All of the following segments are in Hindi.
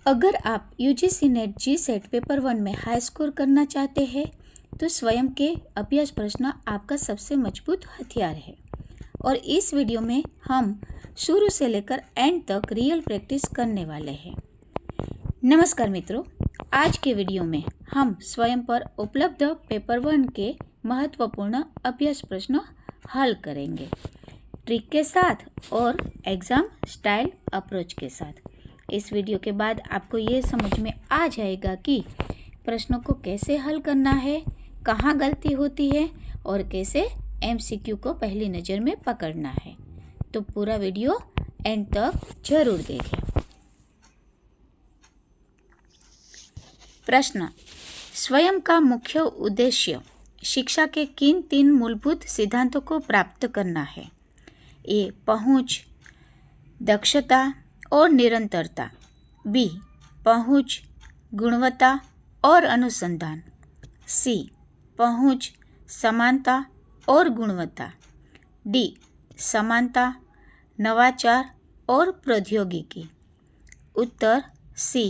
अगर आप यूजीसी नेट जी सेट पेपर 1 में हाई स्कोर करना चाहते हैं तो स्वयं के अभ्यास प्रश्न आपका सबसे मजबूत हथियार है। और इस वीडियो में हम शुरू से लेकर एंड तक रियल प्रैक्टिस करने वाले हैं। नमस्कार मित्रों, आज के वीडियो में हम स्वयं पर उपलब्ध पेपर 1 के महत्वपूर्ण अभ्यास प्रश्न हल करेंगे, ट्रिक के साथ और एग्ज़ाम स्टाइल अप्रोच के साथ। इस वीडियो के बाद आपको ये समझ में आ जाएगा कि प्रश्नों को कैसे हल करना है, कहाँ गलती होती है और कैसे एमसीक्यू को पहली नज़र में पकड़ना है। तो पूरा वीडियो एंड तक जरूर देखें। प्रश्न: स्वयं का मुख्य उद्देश्य शिक्षा के किन 3 मूलभूत सिद्धांतों को प्राप्त करना है? ए. पहुँच, दक्षता और निरंतरता। बी. पहुँच, गुणवत्ता और अनुसंधान। सी. पहुँच, समानता और गुणवत्ता। डी. समानता, नवाचार और प्रौद्योगिकी। उत्तर सी.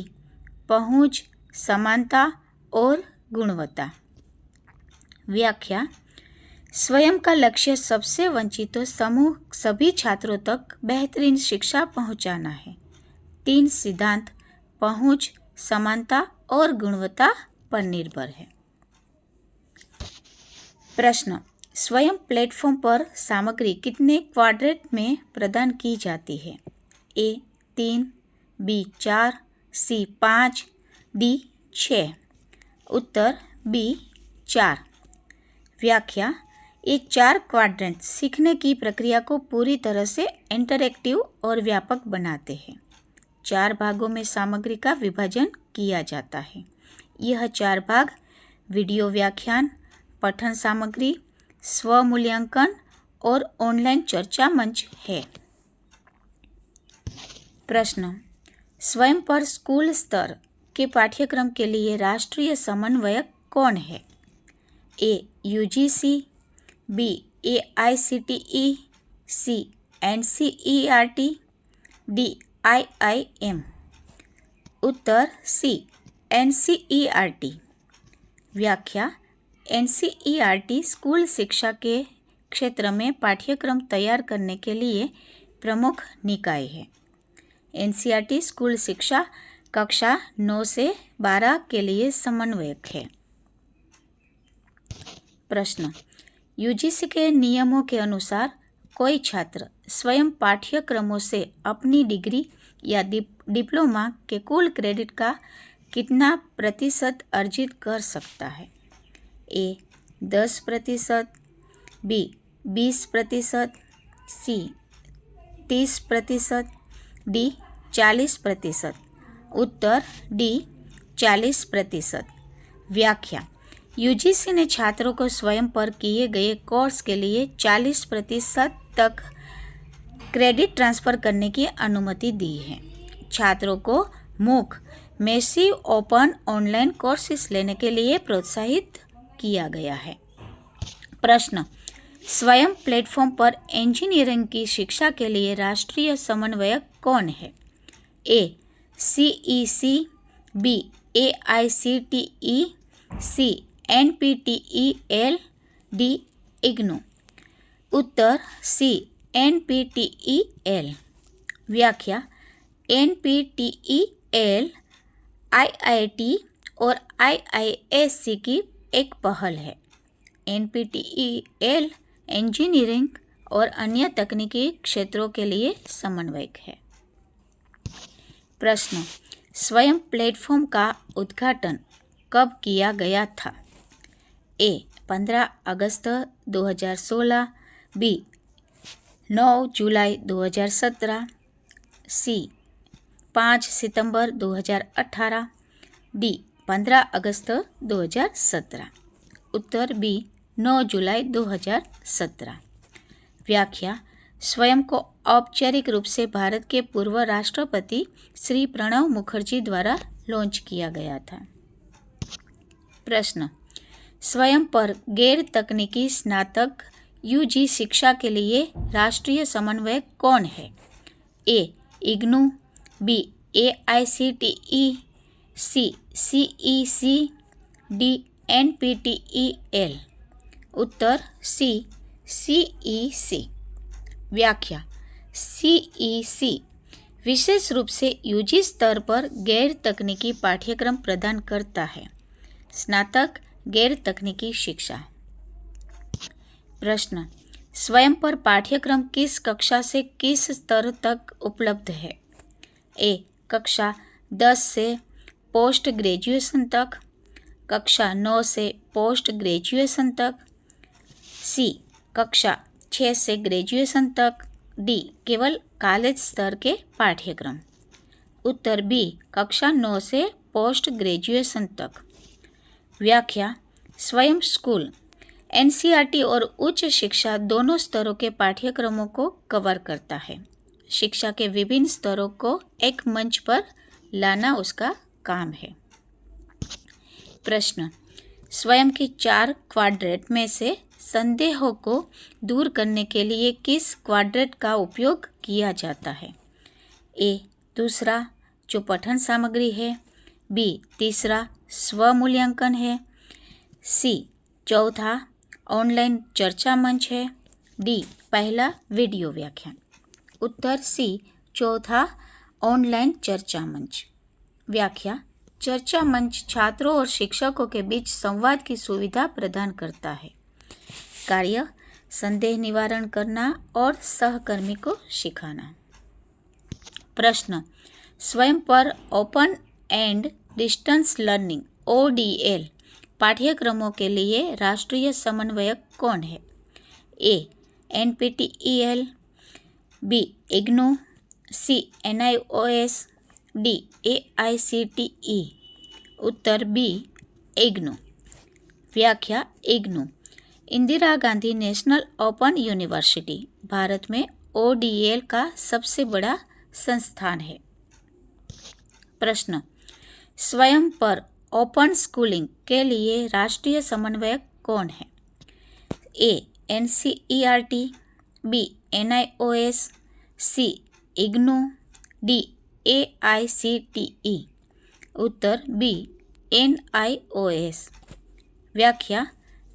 पहुँच, समानता और गुणवत्ता। व्याख्या: स्वयं का लक्ष्य सबसे वंचितों समूह सभी छात्रों तक बेहतरीन शिक्षा पहुंचाना है। 3 सिद्धांत पहुंच, समानता और गुणवत्ता पर निर्भर है। प्रश्न: स्वयं प्लेटफॉर्म पर सामग्री कितने क्वाड्रेंट में प्रदान की जाती है? ए. 3, बी. 4, सी. 5, डी. 6। उत्तर बी. 4। व्याख्या: ये 4 क्वाड्रेंट सीखने की प्रक्रिया को पूरी तरह से इंटरैक्टिव और व्यापक बनाते हैं। 4 भागों में सामग्री का विभाजन किया जाता है। यह 4 भाग वीडियो व्याख्यान, पठन सामग्री, स्वमूल्यांकन और ऑनलाइन चर्चा मंच है। प्रश्न: स्वयं पर स्कूल स्तर के पाठ्यक्रम के लिए राष्ट्रीय समन्वयक कौन है? A. UGC, B. AICTE, C. NCERT, D. IIM। उत्तर सी. NCERT। व्याख्या: NCERT स्कूल शिक्षा के क्षेत्र में पाठ्यक्रम तैयार करने के लिए प्रमुख निकाय है। NCERT स्कूल शिक्षा कक्षा 9 से 12 के लिए समन्वयक है। प्रश्न: यूजीसी के नियमों के अनुसार कोई छात्र स्वयं पाठ्यक्रमों से अपनी डिग्री या डिप्लोमा के कुल क्रेडिट का कितना प्रतिशत अर्जित कर सकता है? ए. 10%, बी. 20%, सी. 30%, डी. 40%। उत्तर डी. 40%। व्याख्या: यूजीसी ने छात्रों को स्वयं पर किए गए कोर्स के लिए 40% तक क्रेडिट ट्रांसफ़र करने की अनुमति दी है। छात्रों को मूक मैसिव ओपन ऑनलाइन कोर्सेस लेने के लिए प्रोत्साहित किया गया है। प्रश्न: स्वयं प्लेटफॉर्म पर इंजीनियरिंग की शिक्षा के लिए राष्ट्रीय समन्वयक कौन है? A. CEC, B. AICTE, C. NPTEL, D. IGNOU। उत्तर सी. NPTEL। व्याख्या: NPTEL IIT और IISc की एक पहल है। NPTEL इंजीनियरिंग और अन्य तकनीकी क्षेत्रों के लिए समन्वयक है। प्रश्न: स्वयं प्लेटफॉर्म का उद्घाटन कब किया गया था? ए. 15 अगस्त 2016, बी. 9 जुलाई 2017, सी. 5 सितंबर 2018, डी. 15 अगस्त 2017। उत्तर बी. 9 जुलाई 2017। व्याख्या: स्वयं को औपचारिक रूप से भारत के पूर्व राष्ट्रपति श्री प्रणब मुखर्जी द्वारा लॉन्च किया गया था। प्रश्न: स्वयं पर गैर तकनीकी स्नातक यूजी शिक्षा के लिए राष्ट्रीय समन्वयक कौन है? A. IGNOU, B. AICTE, C CEC, D NPTEL। उत्तर C CEC। व्याख्या। CEC विशेष रूप से यूजी स्तर पर गैर तकनीकी पाठ्यक्रम प्रदान करता है। स्नातक गैर तकनीकी शिक्षा। प्रश्न, स्वयं पर पाठ्यक्रम किस कक्षा से किस स्तर तक उपलब्ध है? ए कक्षा 10 से पोस्ट ग्रेजुएशन तक, कक्षा 9 से पोस्ट ग्रेजुएशन तक, सी कक्षा 6 से ग्रेजुएशन तक, डी केवल कॉलेज स्तर के पाठ्यक्रम। उत्तर बी कक्षा 9 से पोस्ट ग्रेजुएशन तक। व्याख्या। स्वयं स्कूल एनसीईआरटी और उच्च शिक्षा दोनों स्तरों के पाठ्यक्रमों को कवर करता है। शिक्षा के विभिन्न स्तरों को एक मंच पर लाना उसका काम है। प्रश्न, स्वयं के 4 क्वाड्रेंट में से संदेहों को दूर करने के लिए किस क्वाड्रेंट का उपयोग किया जाता है? ए दूसरा, जो पठन सामग्री है, बी तीसरा, स्वमूल्यांकन है, सी चौथा, ऑनलाइन चर्चा मंच है, डी पहला, वीडियो व्याख्यान। उत्तर सी चौथा, ऑनलाइन चर्चा मंच। व्याख्या। चर्चा मंच छात्रों और शिक्षकों के बीच संवाद की सुविधा प्रदान करता है। कार्य, संदेह निवारण करना और सहकर्मी को सिखाना। प्रश्न, स्वयं पर open and distance learning ODL पाठ्यक्रमों के लिए राष्ट्रीय समन्वयक कौन है? ए NPTEL, बी IGNOU, सी NIOS, डी AICTE। उत्तर बी IGNOU। व्याख्या। IGNOU Indira Gandhi national open university Bharat में ODL का सबसे बड़ा संस्थान है। प्रश्न, स्वयं पर ओपन स्कूलिंग के लिए राष्ट्रीय समन्वयक कौन है? ए NCERT, बी NIOS, सी IGNOU, डी AICTE। उत्तर बी NIOS। व्याख्या।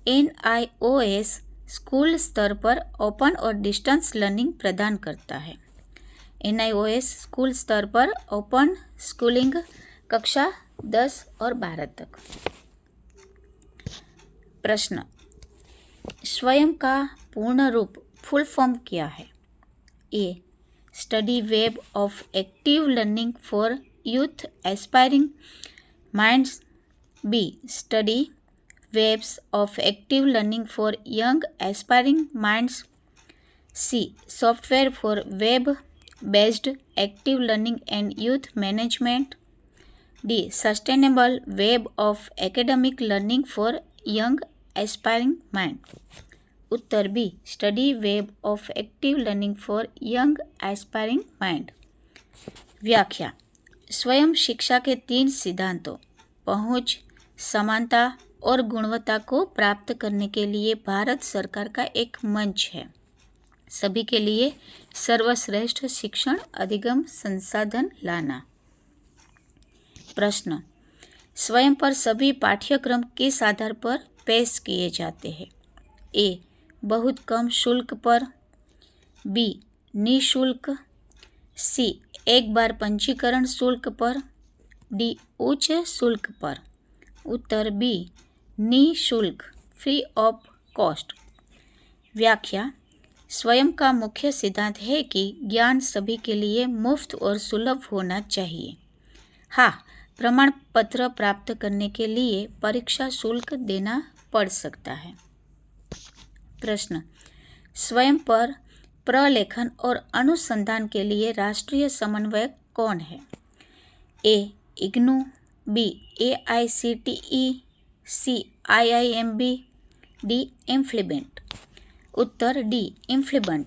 NIOS स्कूल स्तर पर ओपन और डिस्टेंस लर्निंग प्रदान करता है। NIOS स्कूल स्तर पर ओपन स्कूलिंग कक्षा 10 और 12 तक। प्रश्न, स्वयं का पूर्ण रूप फुल फॉर्म क्या है? A study web of active learning for youth aspiring minds, B study webs of active learning for young aspiring minds, C software for web based active learning and youth management, D sustainable web of academic learning for young aspiring mind. उत्तर B study web of active learning for young aspiring mind. व्याख्या। स्वयं शिक्षा के 3 सिद्धांतों पहुंच, समानता और गुणवत्ता को प्राप्त करने के लिए भारत सरकार का एक मंच है। सभी के लिए सर्वश्रेष्ठ शिक्षण अधिगम संसाधन लाना। प्रश्न, स्वयं पर सभी पाठ्यक्रम किस आधार पर पेश किए जाते हैं? ए बहुत कम शुल्क पर, बी निःशुल्क, सी एक बार पंजीकरण शुल्क पर, डी उच्च शुल्क पर। उत्तर बी निःशुल्क, फ्री ऑफ कॉस्ट। व्याख्या। स्वयं का मुख्य सिद्धांत है कि ज्ञान सभी के लिए मुफ्त और सुलभ होना चाहिए। हाँ, प्रमाण पत्र प्राप्त करने के लिए परीक्षा शुल्क देना पड़ सकता है। प्रश्न, स्वयं पर प्रलेखन और अनुसंधान के लिए राष्ट्रीय समन्वयक कौन है? A IGNOU, B AICTE, C IIMB, D इम्फ्लीबेंट। Uttar D इम्फ्लीबेंट।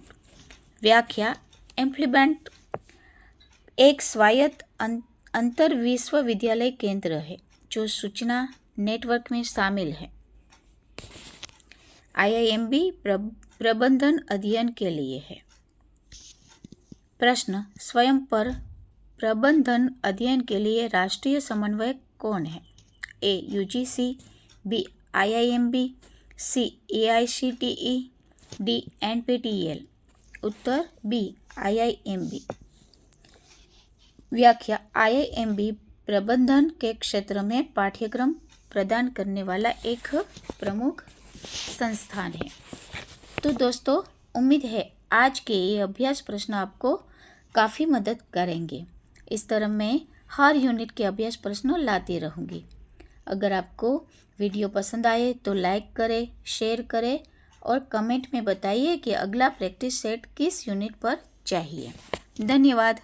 व्याख्या। इम्फ्लीबेंट एक स्वायत्त अंतर विश्वविद्यालय केंद्र है जो सूचना नेटवर्क में शामिल है। IIMB प्रबंधन अध्ययन के लिए है। प्रश्न, स्वयं पर प्रबंधन अध्ययन के लिए राष्ट्रीय समन्वयक कौन है? A. UGC, B. IIMB, C. AICTE, D. NPTEL. उत्तर बी. आईआईएमबी। व्याख्या: आईआईएमबी प्रबंधन के क्षेत्र में पाठ्यक्रम प्रदान करने वाला एक प्रमुख संस्थान है। तो दोस्तों, उम्मीद है आज के ये अभ्यास प्रश्न आपको काफ़ी मदद करेंगे। इस तरह मैं हर यूनिट के अभ्यास प्रश्न लाती रहूँगी। अगर आपको वीडियो पसंद आए तो लाइक करें, शेयर करें और कमेंट में बताइए कि अगला प्रैक्टिस सेट किस यूनिट पर चाहिए। धन्यवाद।